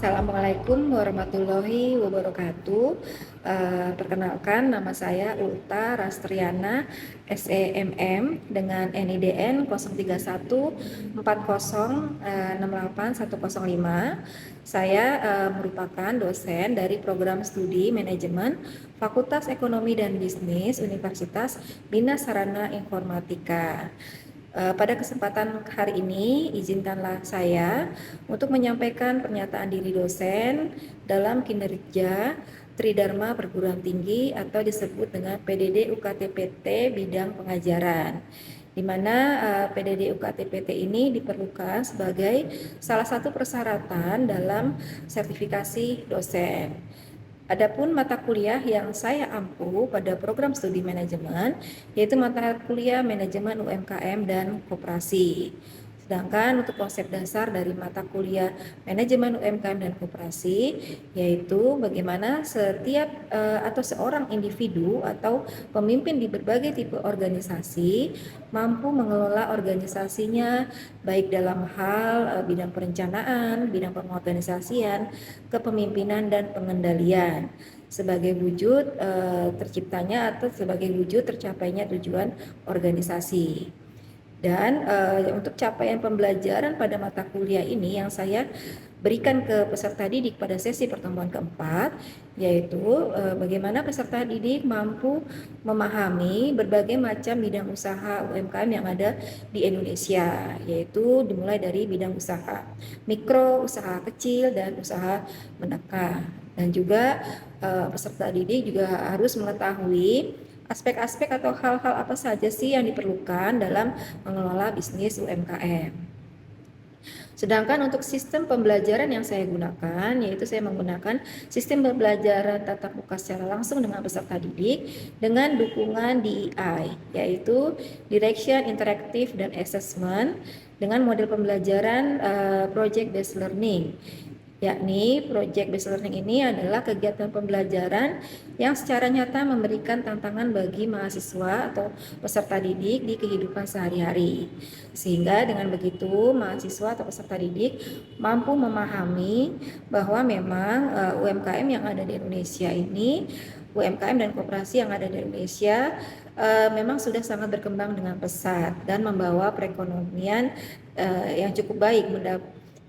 Assalamualaikum warahmatullahi wabarakatuh. Perkenalkan, nama saya Ulta Rastriana SEMM dengan NIDN 0314068105. Saya merupakan dosen dari program studi manajemen Fakultas Ekonomi dan Bisnis Universitas Bina Sarana Informatika. Pada kesempatan hari ini, izinkanlah saya untuk menyampaikan pernyataan diri dosen dalam kinerja Tridharma Perguruan Tinggi atau disebut dengan PDD UKT-PT bidang pengajaran, di mana PDD UKT-PT ini diperlukan sebagai salah satu persyaratan dalam sertifikasi dosen. Adapun mata kuliah yang saya ampu pada program studi manajemen yaitu mata kuliah manajemen UMKM dan koperasi. Sedangkan untuk konsep dasar dari mata kuliah manajemen UMKM dan koperasi yaitu bagaimana setiap atau seorang individu atau pemimpin di berbagai tipe organisasi mampu mengelola organisasinya baik dalam hal bidang perencanaan, bidang pengorganisasian, kepemimpinan dan pengendalian sebagai wujud terciptanya atau sebagai wujud tercapainya tujuan organisasi. Dan untuk capaian pembelajaran pada mata kuliah ini yang saya berikan ke peserta didik pada sesi pertemuan keempat, yaitu bagaimana peserta didik mampu memahami berbagai macam bidang usaha UMKM yang ada di Indonesia, yaitu dimulai dari bidang usaha mikro, usaha kecil, dan usaha menengah. Dan juga peserta didik juga harus mengetahui aspek-aspek atau hal-hal apa saja sih yang diperlukan dalam mengelola bisnis UMKM. Sedangkan untuk sistem pembelajaran yang saya gunakan, yaitu saya menggunakan sistem pembelajaran tatap muka secara langsung dengan peserta didik dengan dukungan DEI, yaitu Direction, Interactive, dan Assessment dengan model pembelajaran Project Based Learning. Yakni project based learning ini adalah kegiatan pembelajaran yang secara nyata memberikan tantangan bagi mahasiswa atau peserta didik di kehidupan sehari-hari. Sehingga dengan begitu mahasiswa atau peserta didik mampu memahami bahwa memang UMKM yang ada di Indonesia ini, UMKM dan koperasi yang ada di Indonesia memang sudah sangat berkembang dengan pesat dan membawa perekonomian yang cukup baik,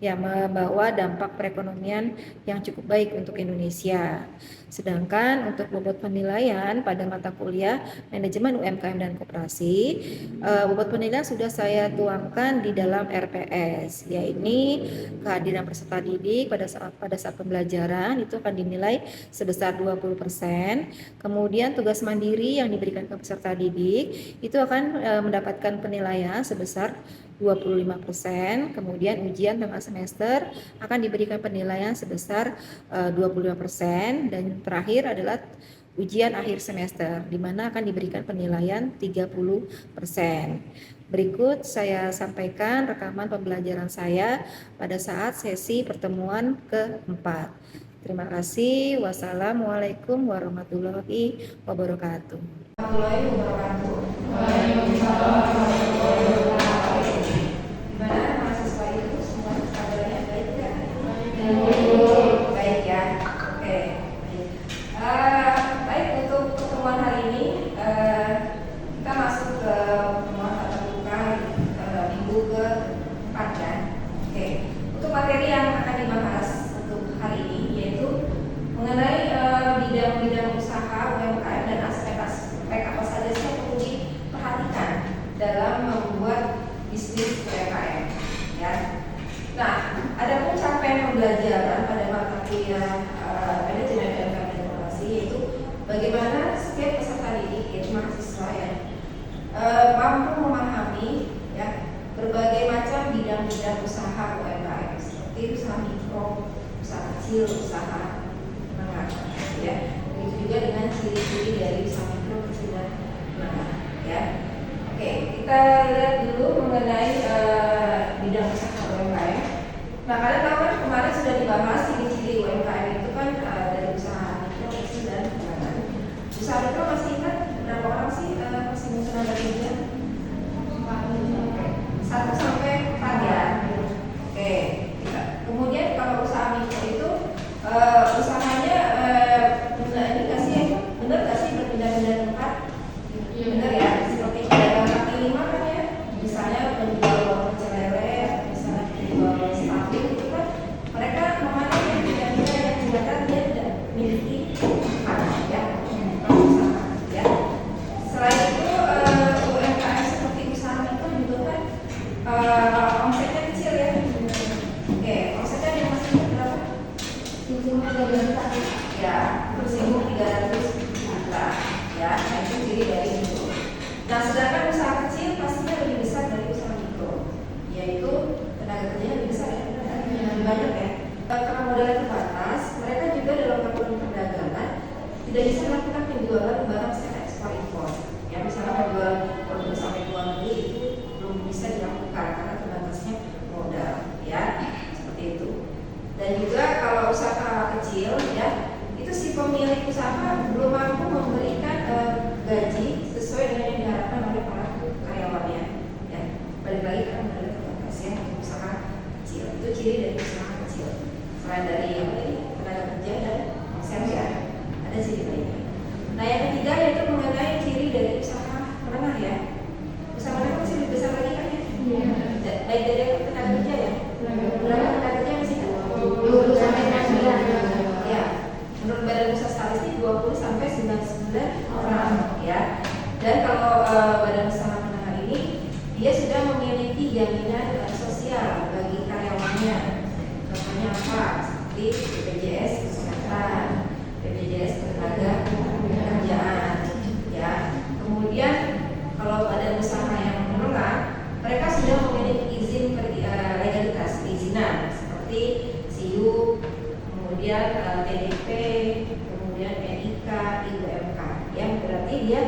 membawa dampak perekonomian yang cukup baik untuk Indonesia. Sedangkan untuk bobot penilaian pada mata kuliah manajemen UMKM dan koperasi, bobot penilaian sudah saya tuangkan di dalam RPS, yaitu kehadiran peserta didik pada saat pembelajaran itu akan dinilai sebesar 20%. Kemudian tugas mandiri yang diberikan ke peserta didik itu akan mendapatkan penilaian sebesar 25%, kemudian ujian tengah semester akan diberikan penilaian sebesar 25%, dan terakhir adalah ujian akhir semester di mana akan diberikan penilaian 30%. Berikut saya sampaikan rekaman pembelajaran saya pada saat sesi pertemuan keempat. Terima kasih. Wassalamualaikum warahmatullahi wabarakatuh. Baik ya, oke. Baik, untuk pertemuan hari ini kita masuk ke pertemuan tatap muka minggu ke-4 ya. Oke, untuk materi yang akan dibahas untuk hari ini yaitu mengenai bidang-bidang usaha UMKM dan aspek-aspek apa saja sih yang perlu diperhatikan dalam membuat bisnis UMKM ya. Nah, ada pun capaian pembelajaran pada mata kuliah manajemen UMKM dan koperasi yaitu bagaimana setiap peserta didik yaitu mahasiswa ya mampu memahami ya berbagai macam bidang-bidang usaha UMKM seperti usaha mikro, usaha kecil, usaha menengah ya. Begitu juga dengan ciri-ciri dari usaha mikro, kecil dan menengah ya. Oke, kita lihat dulu mengenai bidang usaha UMKM. Nah, kalian tahu kan kemarin sudah dibahas ciri-ciri UMKM itu kan dari usaha mikro, kecil, dan menengah. Usaha mikro masih ingat berapa orang sih masih muncul dari dia? 1 sampai 4 ya. Oke. Kemudian kalau usaha mikro itu itu ciri dari itu. Nah, sedangkan usaha kecil pastinya lebih besar dari usaha mikro, yaitu tenaga kerjanya lebih besar ya, lebih banyak ya. Karena modalnya terbatas, mereka juga dalam melakukan perdagangan tidak bisa melakukan penjualan barang secara ekspor impor. Ya, misalnya menjual produk sampai ke luar negeri itu belum bisa dilakukan karena terbatasnya modal, ya, seperti itu. Dan juga kalau usaha kecil, ya, itu si pemilik usaha belum mampu memberikan gaji sesuai dengan yang diharapkan oleh para karyawannya. Ya, balik lagi kan modalnya terbatas ya untuk usaha kecil. Itu ciri dari usaha kecil. Selain dari tenaga kerja dan omset ya, ada ciri lainnya. Nah, yang ketiga yaitu mengenai ciri dari usaha menengah ya. Usaha menengah masih lebih besar lagi kan ya? Iya. Baik dari tenaga kerja ya. Berapa tenaga kerja masih? 20 sampai 69. Ya. Menurut Badan Usaha Statistik 20 sampai 99 orang ya. Dan kalau Badan Usaha Menengah ini dia sudah memiliki jaminan sosial bagi karyawannya. Contohnya apa? Seperti BPJS Kesehatan, BPJS Ketenagakerjaan, ya. Kemudian kalau badan usaha yang menengah, mereka sudah memiliki izin legalitas perizinan seperti SIU, kemudian TDP, kemudian NIK, IUMK, yang berarti dia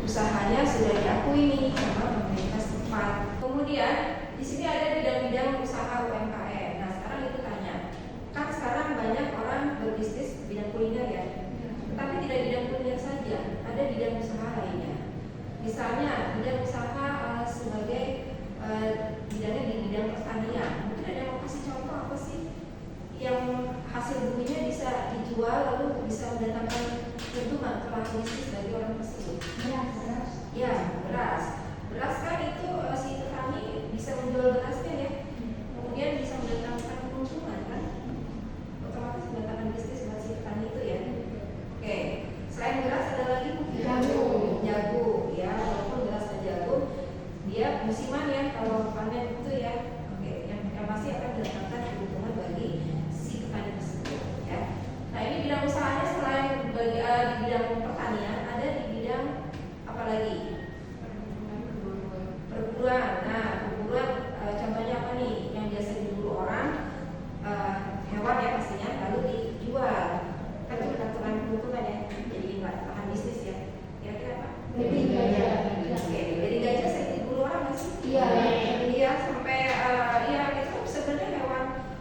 usahanya sudah diakui nih sama pemerintah setempat. Kemudian di sini ada bidang-bidang usaha UMKM. Nah, sekarang itu tanya, kan sekarang banyak orang berbisnis bidang kuliner ya, tetapi tidak bidang kuliner saja, ada bidang usaha lainnya. Misalnya bidang usaha sebagai bidangnya di bidang pertanian. Mungkin ada yang mau kasih contoh apa sih yang hasil buminya bisa dijual lalu bisa mendatangkan keuntungan kelas bisnis bagi orang tersebut? Beras. Ya, beras. Beras kan itu si petani bisa menjual berasnya ya, kemudian bisa mendatangkan keuntungan kan, otomatis mendatangkan bisnis buat si petani itu ya. Oke, selain beras ada lagi jagung, ya, walaupun beras dan jagung dia musiman ya kalau panen itu ya. Oke, yang pasti akan mendatangkan keuntungan bagi si petani tersebut ya. Nah, ini bidang usahanya selain bagi di bidang pertanian, ada di bidang apa lagi? Perburuan. Nah, perburuan contohnya apa nih? Yang biasa diburu orang, hewan ya pastinya, lalu dijual. Kan itu aturan keuntungan ya, jadi lahan bisnis ya. Kira-kira apa? Jadi gajah. Oke, jadi gajah saya diburu orang nggak sih? Iya. Iya, sampai ya itu sebenarnya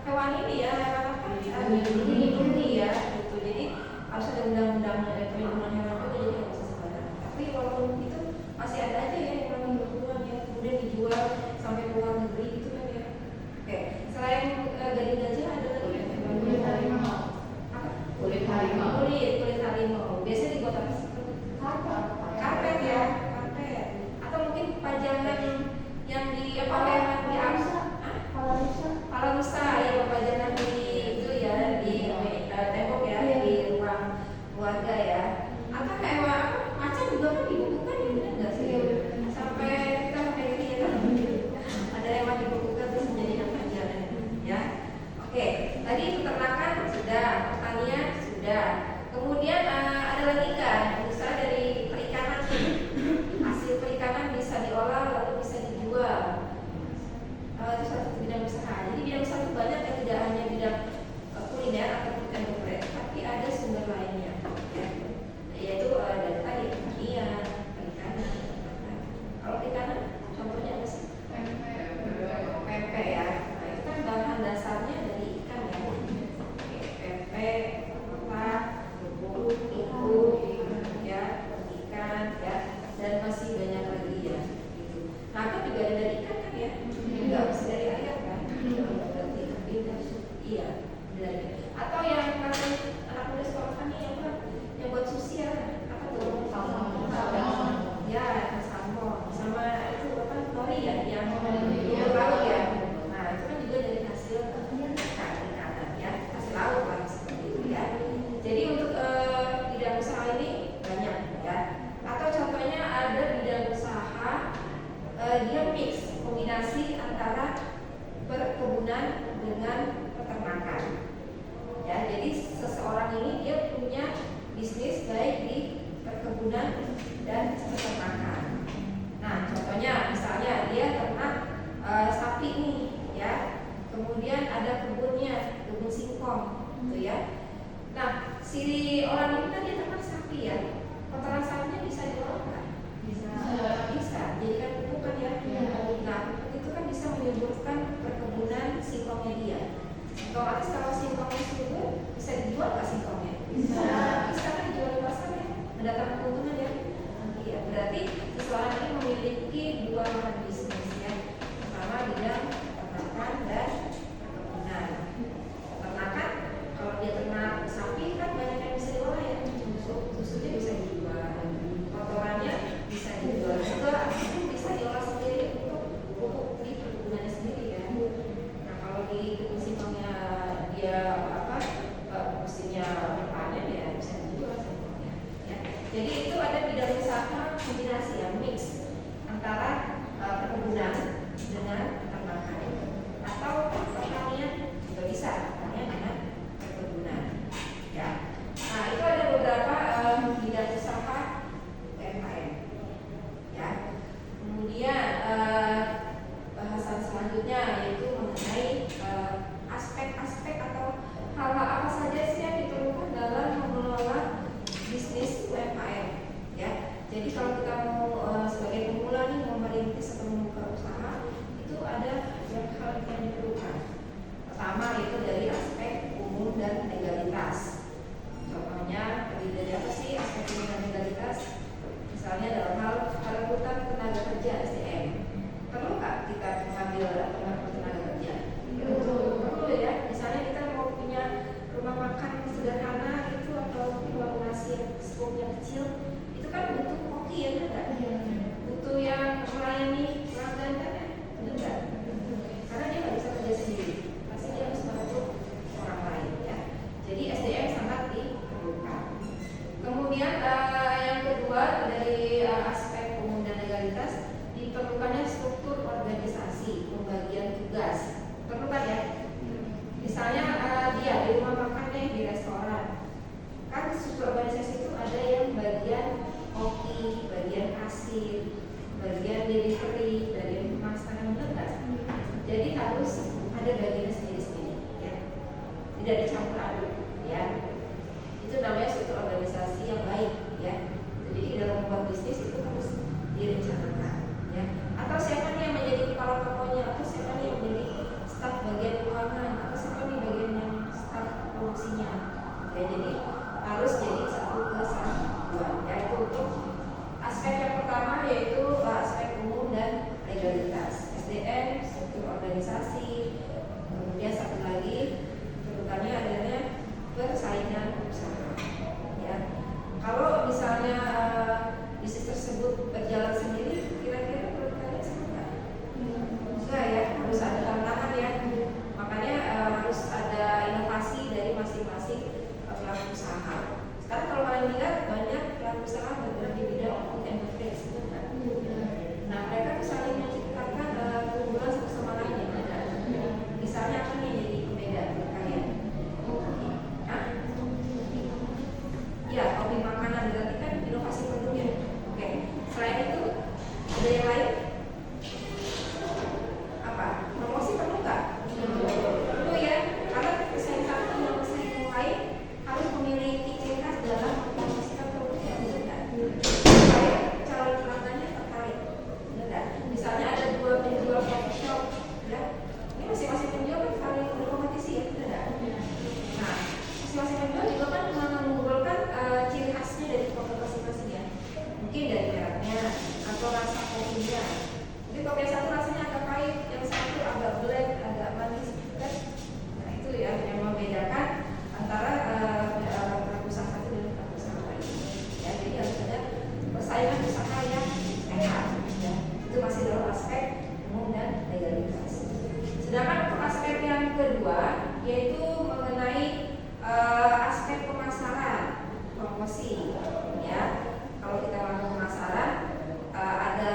hewan ini ya, hewan apa? Dilindungi ya, gitu. Jadi harus ada undang-undang perlindungan hewan juga, jadi nggak bisa sembarangan. Tapi walaupun itu masih ada aja ya hewan yang berburuan ya, kemudian dijual sampai ke luar negeri gitu kan ya. Oke, selain gading gajah ada lagi ya? Kulit harimau. Apa? Kulit harimau. Kulit harimau. Biasanya dibuat apa sih? Karpet ya, karpet. Atau mungkin pajangan yang di apa ya? Di pala rusa ya, pajangan di itu ya, di tembok ya, di ruang keluarga ya. Atau kayak macan juga kan dibukukan ya, benar nggak sih? Sampai kita pakai ini ya kan? restoran ini memiliki dua lahan bisnis ya. Pertama bidang peternakan dan perkebunan. Peternakan, kalau dia ternak sapi kan banyak yang bisa diolah ya, susunya bisa dijual, kotorannya bisa dijual juga, bisa diolah sendiri untuk pupuk di perkebunannya sendiri ya. Nah kalau di kebun singkongnya dia mesinnya berpanen ya bisa dijual singkongnya ya. Jadi itu ada bidang usaha kombinasi ya, mix antara perkebunan dengan peternakan atau pertanian juga bisa, pertanian dengan perkebunan ya. Nah itu ada beberapa bidang usaha UMKM ya. Kemudian bahasan selanjutnya yaitu mengenai aspek-aspek atau hal-hal apa saja sih yang diperlukan dalam mengelola bisnis UMKM ya. Jadi kalau kita mau sebagai pemula nih mau merintis atau membuka usaha, itu ada beberapa hal yang diperlukan. Pertama itu dari aspek umum dan legalitas. Contohnya terdiri dari apa sih aspek umum dan legalitas? Misalnya dalam hal perekrutan tenaga kerja SDM. Perlu nggak kita mengambil tenaga kerja? Perlu ya. Misalnya kita mau punya rumah makan sederhana itu atau ruang nasi yang skopnya kecil, itu kan butuh koki ya enggak? Butuh yang melayani pelanggan kan ya? Enggak. Karena dia nggak bisa kerja sendiri, pasti dia harus bantu orang lain ya. Jadi SDM sangat diperlukan. Kemudian yang kedua dari aspek umum dan legalitas diperlukannya struktur organisasi, pembagian tugas. Perlu kan ya? Misalnya dia di rumah makan nih, di restoran, kan struktur organisasi itu ada yang bagian koki, bagian kasir, bagian delivery, bagian pemasaran juga. Jadi harus ada bagiannya sendiri-sendiri ya. Tidak dicampur aduk ya. Itu namanya struktur organisasi yang baik ya. Jadi dalam membuat bisnis itu harus direncanakan ya. Atau siapa nih yang menjadi kepala tokonya, atau siapa nih yang menjadi staf bagian keuangan, atau siapa nih bagian yang staf produksinya ya. Jadi harus jadi satu kesatuan ya. Itu untuk aspek yang pertama yaitu aspek umum dan legalitas, SDM, struktur organisasi. Kemudian satu lagi perlukannya adanya persaingan usaha ya. Kalau misalnya bisnis tersebut berjalan sendiri, kira-kira perlukannya sama enggak ya, harus ada tantangan ya. Makanya harus ada inovasi dari masing-masing pelaku usaha. Sekarang kalau kalian lihat banyak pelaku usaha bergerak di bidang food and beverage kan? Nah mereka tuh saling menciptakan keunggulan satu sama lain yang ada. Misalnya apa nih jadi pembeda buat kalian? Ya, kopi makanan berarti kan inovasi produk ya. Oke. Selain itu ada yang lain? Apa? Promosi perlu nggak? Perlu ya. Karena pesaing satu yang pesaing yang lain harus memiliki ciri khas dalam mempromosikan produk yang berbeda supaya calon pelanggannya tertarik. Benar? Misalnya ada dua penjual coffee shop, ya. Ini masing-masing penjual kan saling berkompetisi ya, benar? Nah, masing-masing penjual juga kan mengunggulkan ciri khasnya dari produk masing-masing ya. Mungkin dari mereknya atau rasa kopinya. Jadi kopi yang satu rasanya agak pahit, yang satu agak black, agak manis kan. Nah itu ya yang membedakan antara pelaku usaha satu dan pelaku usaha lain. Ya, jadi harus ada persaingan usaha yang sehat ya. Itu masih dalam aspek umum dan legalitas. Sedangkan untuk aspek yang kedua yaitu mengenai aspek pemasaran, promosi ya. Kalau kita melakukan pemasaran ada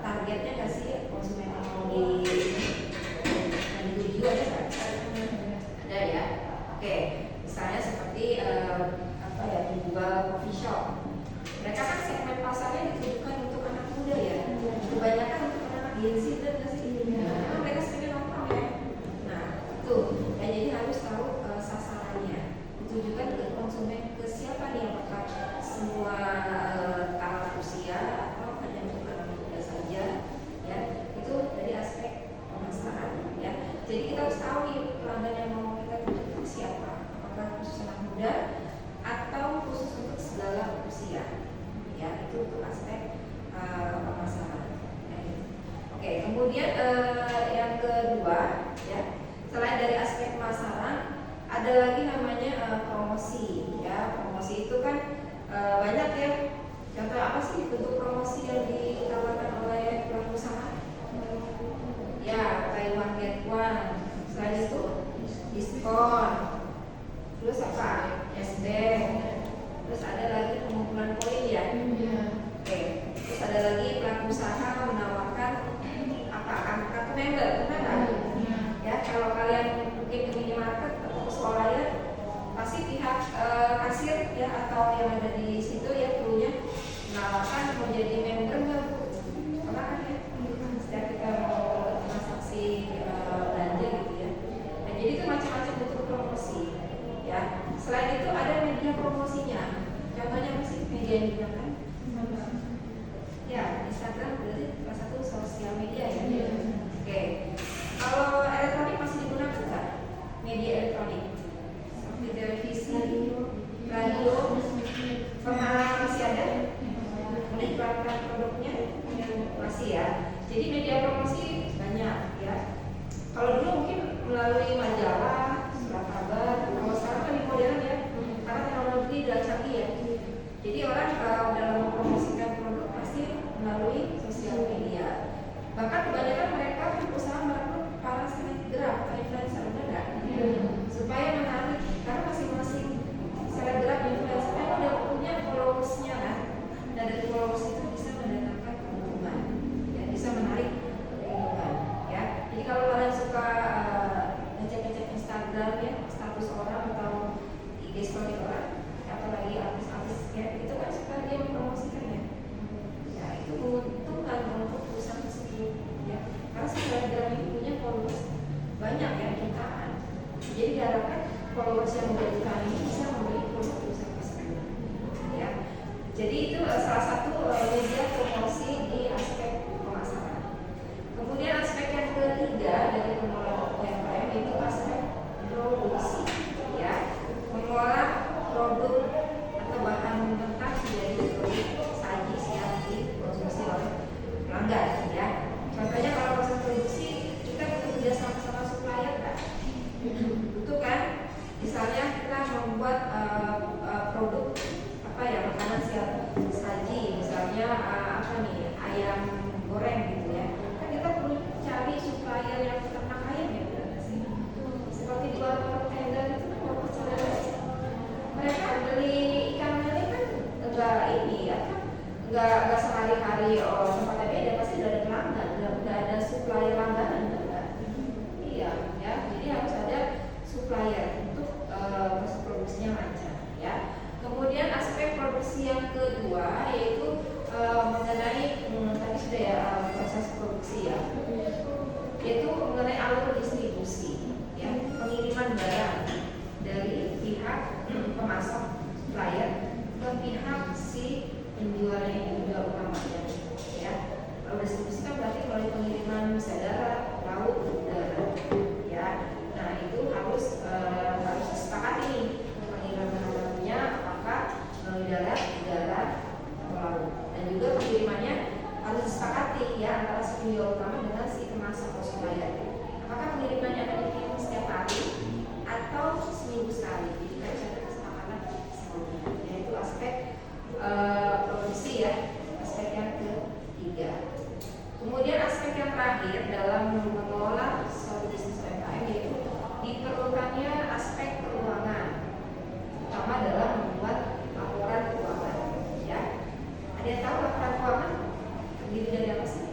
targetnya nggak sih konsumen yang mau dituju ada nggak? Ada ya. Oke, misalnya seperti apa ya, menjual coffee shop. Mereka kan segmen pasarnya ditujukan untuk anak muda ya. Kebanyakan untuk anak Gen Z dan nggak sih? Karena mereka sering nongkrong ya. Nah itu ya, jadi harus tahu sasarannya. Ditujukan ke konsumen, ke siapa nih, apakah semua kalangan usia atau hanya untuk anak muda saja ya. Itu dari aspek pemasaran ya. Jadi kita harus tahu nih pelanggan yang mau kita tuju siapa, apakah khusus anak muda atau khusus untuk segala usia ya. Itu untuk aspek pemasaran. Oke, kemudian yang kedua ya, selain dari aspek pemasaran, ada lagi namanya promosi ya. Promosi itu kan banyak ya. Contoh apa sih bentuk promosi yang ditawarkan oleh pelaku usaha? Ya, buy one get one. Selain itu diskon. Terus apa? Cashback. Terus ada lagi pengumpulan poin ya. Oke. Terus ada lagi pelaku usaha menawarkan apa? Kartu member, benar kan? Ya, kalau kalian mungkin ke minimarket atau ke swalayan, pasti pihak kasir ya atau yang ada di situ ya krunya menawarkan mau jadi member nggak Bu? Karena kan ya setiap kita mau transaksi belanja gitu ya. Nah, jadi itu macam-macam bentuk promosi ya. Selain itu ada media promosinya. Contohnya apa sih media yang digunakan? Ya, Instagram berarti salah satu sosial media ya. Oke. Kalau elektronik masih digunakan nggak? Media elektronik seperti televisi, radio, pernah masih ada? Mengiklankan produknya masih ya. Jadi media promosi banyak ya. Kalau dulu mungkin melalui majalah, surat kabar. Kalau sekarang kan modern ya, karena teknologi sudah canggih ya. Jadi orang dalam mempromosikan produk pasti melalui sosial media. Bahkan kebanyakan mereka berusaha merekrut para selebgram atau influencer, benar supaya menarik, karena masing-masing selebgram influencer kan udah punya followersnya kan, dan dari followers itu bisa mendatangkan keuntungan, ya bisa menarik keuntungan, ya. Jadi kalau kalian suka ngecek-ngecek Instagram ya, status orang atau IG story orang, atau lagi artis-artis ya, itu kan suka dia mempromosikannya. Ya itu menguntungkan untuk perusahaan tersebut ya, karena selebgram itu punya followers banyak ya, jutaan. Jadi diharapkan followers yang jutaan ini bisa membeli produk perusahaan tersebut ya. Jadi itu salah satu media promosi di aspek pemasaran. Kemudian aspek yang ketiga dari pengelolaan UMKM itu aspek produksi ya, mengolah produk atau bahan mentah menjadi produk saji siap dikonsumsi oleh pelanggan ya. Contohnya kalau proses produksi kita bekerja sama supplier kan, butuh kan. Misalnya kita membuat produk apa ya, makanan siap saji, misalnya apa nih, ayam goreng gitu ya. Kan kita perlu cari supplier yang ternak ayam ya, benar nggak sih? Seperti di warung tenda itu kan mau percaya mereka beli ikan lele kan enggak ini ya kan, enggak sehari-hari tempatnya beda, pasti udah ada pelanggan, udah ada supplier langganan enggak? Iya ya, jadi harus ada supplier untuk proses produksinya lancar ya. Kemudian aspek produksi yang kedua yaitu mengenai tadi sudah ya, proses produksi ya, yaitu mengenai alur distribusi ya, pengiriman barang dari pihak pemasok supplier ke pihak si penjualnya yang juga utamanya ya. Kalau distribusi kan berarti melalui pengiriman bisa darat, laut, udara ya. Nah itu harus disepakati nih pengiriman barangnya apakah melalui darat, udara, atau laut, dan juga pengirimannya harus disepakati ya antara si penjual utama dengan si pemasok atau supplier. Apakah pengirimannya akan dikirim setiap hari atau seminggu sekali? Jadi harus ada kesepakatan sebelumnya. Yaitu aspek produksi ya, aspek yang ketiga. Kemudian aspek yang terakhir dalam mengelola suatu bisnis UMKM yaitu diperlukannya aspek keuangan, terutama dalam membuat laporan keuangan. Ya, ada yang tahu laporan keuangan terdiri dari apa sih?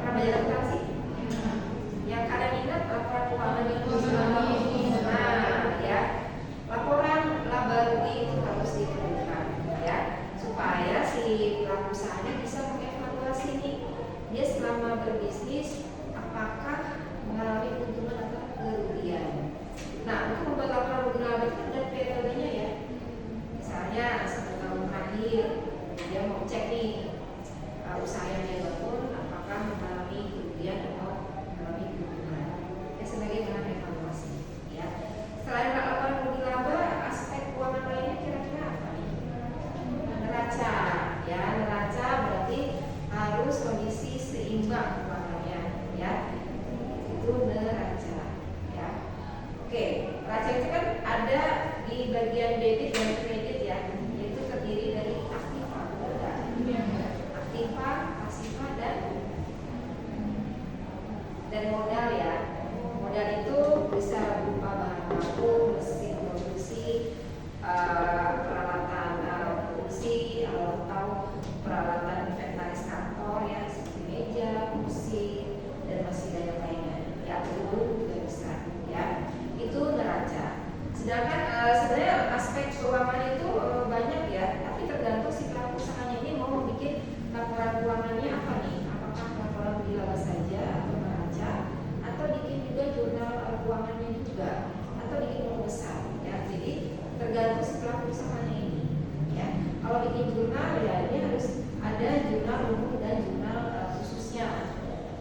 Pernah belajar akuntansi? Yang kalian ingat laporan keuangan itu ya, laporan laba rugi itu harus diperlukan ya, supaya si pelaku usahanya bisa mengevaluasi nih dia selama berbisnis apakah mengalami keuntungan atau kerugian. Nah untuk membuat laporan rugi laba itu ada periodenya ya. Misalnya 1 tahun terakhir dia mau cek nih usaha yang dia bangun apakah mengalami kerugian atau mengalami keuntungan ya, sebagai bahan evaluasi ya. Selain laporan rugi laba, aspek keuangan lainnya kira-kira apa nih? Neraca ya, neraca berarti dari modal ya. Modal itu bisa berupa bahan baku, mesin produksi, peralatan produksi atau peralatan inventaris kantor ya seperti meja, kursi dan masih banyak lainnya. Ya itu juga bisa ya. Itu neraca. Sedangkan sebenarnya aspek keuangan itu banyak ya, tapi tergantung si pelaku usahanya ini mau membuat laporan keuangannya apa nih? Apakah laporan laba saja atau neraca, atau bikin juga jurnal keuangannya juga, atau bikin buku besar ya. Jadi tergantung si pelaku usahanya ini ya. Kalau bikin jurnal ya ini harus ada jurnal umum dan jurnal khususnya.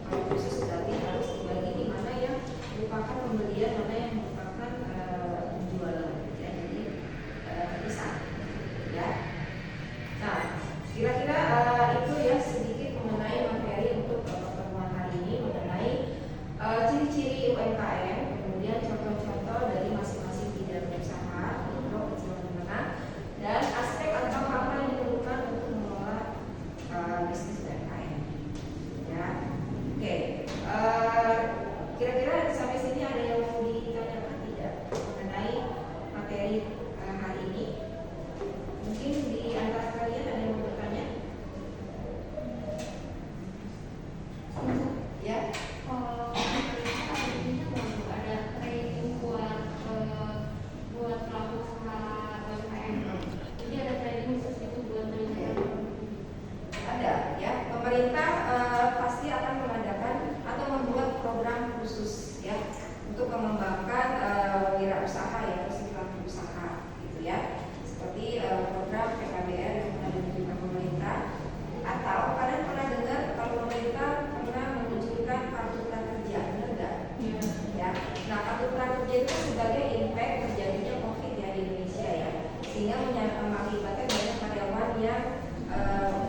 Kalau khusus berarti harus dibagi di mana yang merupakan pembelian, mana yang merupakan penjualan ya. Jadi bisa ya. Nah, kira-kira itu ya sedikit mengenai materi untuk pertemuan hari ini mengenai ciri-ciri UMKM, kemudian contoh-contoh dari masing-masing bidang usaha, mikro, kecil, dan menengah, dan aspek atau apa yang diperlukan untuk mengelola bisnis UMKM. Ya, oke. Kira-kira sampai sini ada yang mau ditanyakan tidak mengenai materi hari ini? Mungkin di antara kalian ada yang mau bertanya? Ya. Kalau ini ada training buat pelaku usaha UMKM. Jadi ada training khusus itu buat mereka. Ada ya. Pemerintah pasti akan mengadakan atau membuat program khusus ya untuk mengembangkan wirausaha ya atau si pelaku usaha gitu ya. Seperti program PKBR yang pernah ditunjukkan pemerintah, atau kalian pernah dengar kalau pemerintah pernah menunjukkan kartu prakerja, benar nggak? Ya. Nah, kartu prakerja itu sebagai impact terjadinya COVID ya di Indonesia ya, sehingga mengakibatkan banyak karyawan yang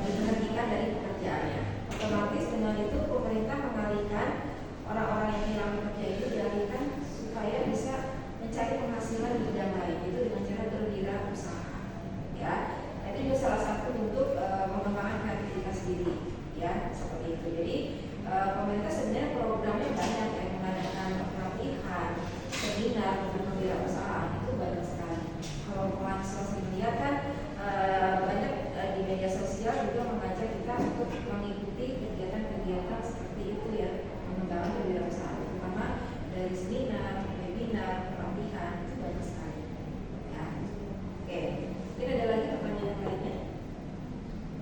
diberhentikan dari pekerjaannya. Otomatis dengan itu pemerintah mengalihkan orang-orang yang hilang pekerja itu dialihkan supaya bisa mencari penghasilan di bidang lain, itu dengan cara berwirausaha ya. Itu juga salah satu bentuk mengembangkan kreativitas diri ya, seperti itu. Jadi pemerintah sebenarnya programnya banyak yang mengadakan pelatihan, seminar untuk kewirausahaan itu banyak sekali. Kalau mahasiswa melihat kan banyak di media sosial juga mengajak kita untuk mengikuti kegiatan-kegiatan seperti itu ya, mengembangkan kewirausahaan, terutama dari seminar, webinar, pelatihan itu banyak sekali. Ya, oke. Mungkin ada lagi pertanyaan lainnya?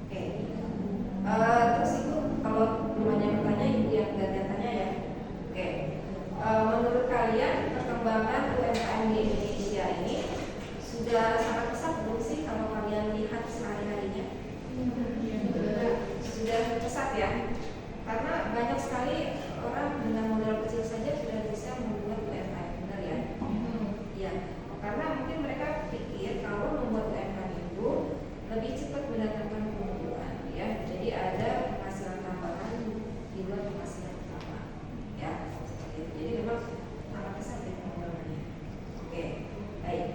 Oke. Terus itu kalau banyak pertanyaan ibu yang tanya ya. Oke. Menurut kalian perkembangan UMKM di Indonesia ini sudah sangat pesat belum sih kalau kalian lihat sehari-harinya? Sudah pesat ya. Karena banyak sekali orang dengan modal kecil saja sudah bisa membuat UMKM, benar ya? Ya. Karena mungkin mereka pikir kalau membuat UMKM itu lebih cepat mendatangkan keuntungan ya. Jadi ada penghasilan tambahan di luar penghasilan utama ya. Jadi memang sangat besar ya pengembangannya. Oke, baik.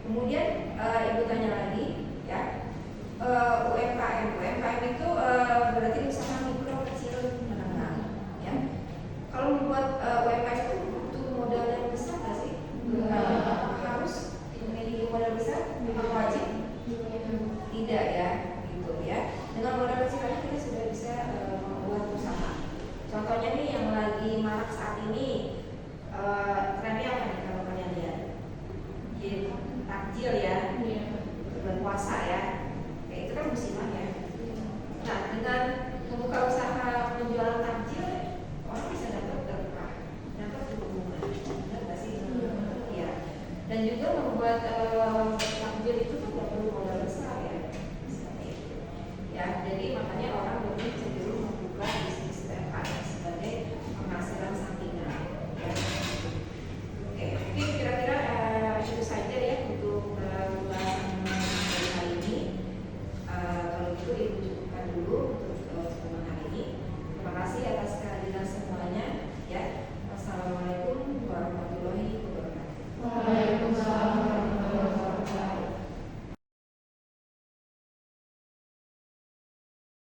Kemudian ibu tanya lagi ya, UMKM itu berarti usaha mikro, kecil, menengah ya. Kalau membuat UMKM itu butuh modal yang besar nggak sih? Harus memiliki modal besar? Memang wajib? Tidak ya, gitu ya. Dengan modal kecil aja kita sudah bisa membuat usaha. Contohnya nih yang lagi marak saat ini, trennya apa nih kalau kalian lihat? Takjil ya, berpuasa ya.